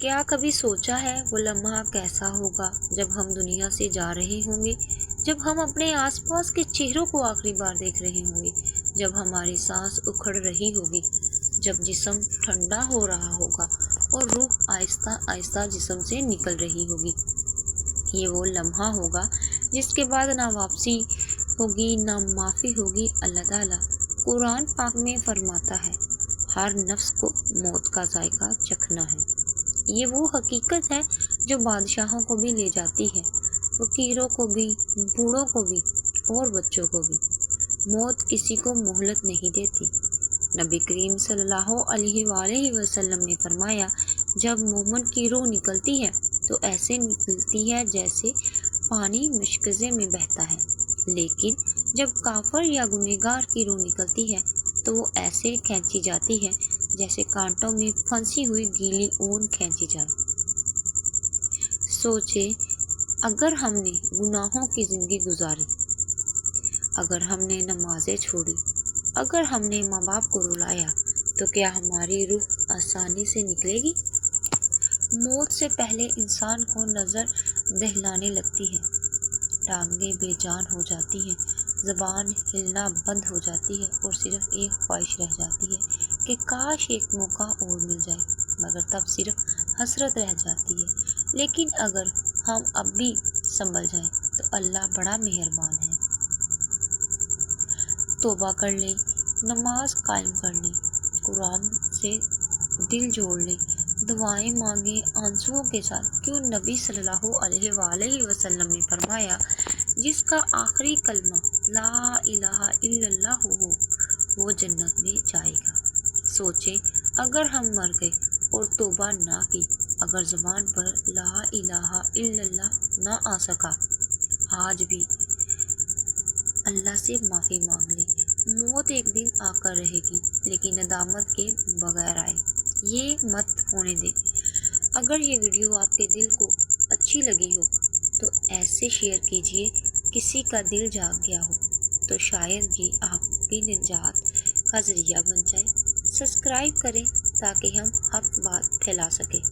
کیا کبھی سوچا ہے وہ لمحہ کیسا ہوگا جب ہم دنیا سے جا رہے ہوں گے، جب ہم اپنے آس پاس کے چہروں کو آخری بار دیکھ رہے ہوں گے، جب ہماری سانس اکھڑ رہی ہوگی، جب جسم ٹھنڈا ہو رہا ہوگا اور روح آہستہ آہستہ جسم سے نکل رہی ہوگی۔ یہ وہ لمحہ ہوگا جس کے بعد نہ واپسی ہوگی نہ معافی ہوگی۔ اللہ تعالیٰ قرآن پاک میں فرماتا ہے، ہر نفس کو موت کا ذائقہ چکھنا ہے۔ یہ وہ حقیقت ہے جو بادشاہوں کو بھی لے جاتی ہے، فقیروں کو بھی، بوڑھوں کو بھی اور بچوں کو بھی۔ موت کسی کو مہلت نہیں دیتی۔ نبی کریم صلی اللہ علیہ وآلہ وسلم نے فرمایا، جب مومن کی روح نکلتی ہے تو ایسے نکلتی ہے جیسے پانی مشکزے میں بہتا ہے، لیکن جب کافر یا گنہگار کی روح نکلتی ہے تو وہ ایسے کھینچی جاتی ہے جیسے کانٹوں میں پھنسی ہوئی گیلی اون کھینچی جائے۔ سوچے، اگر ہم نے گناہوں کی زندگی گزاری، اگر ہم نے نمازیں چھوڑی، اگر ہم نے ماں باپ کو رلایا، تو کیا ہماری روح آسانی سے نکلے گی؟ موت سے پہلے انسان کو نظر دہلانے لگتی ہے، ٹانگیں بے جان ہو جاتی ہیں، زبان ہلنا بند ہو جاتی ہے اور صرف ایک خواہش رہ جاتی ہے کہ کاش ایک موقع اور مل جائے، مگر تب صرف حسرت رہ جاتی ہے۔ لیکن اگر ہم اب بھی سنبھل جائیں تو اللہ بڑا مہربان ہے۔ توبہ کر لیں، نماز قائم کر لیں، قرآن سے دل جوڑ لیں، دعائیں مانگیں آنسوؤں کے ساتھ۔ کیوں نبی صلی اللہ علیہ وآلہ وسلم نے فرمایا، جس کا آخری کلمہ لا الہ الا اللہ ہو وہ جنت میں جائے گا۔ سوچیں، اگر ہم مر گئے اور توبہ نہ کی، اگر زبان پر لا الہ الا اللہ نہ آ سکا، آج بھی اللہ سے معافی مانگ لیں۔ موت ایک دن آ کر رہے گی، لیکن ندامت کے بغیر آئے، یہ مت ہونے دیں۔ اگر یہ ویڈیو آپ کے دل کو اچھی لگی ہو تو ایسے شیئر کیجیے، کسی کا دل جاگ گیا ہو تو شاید یہ آپ کی نجات کا ذریعہ بن جائے۔ سبسکرائب کریں تاکہ ہم حق بات پھیلا سکیں۔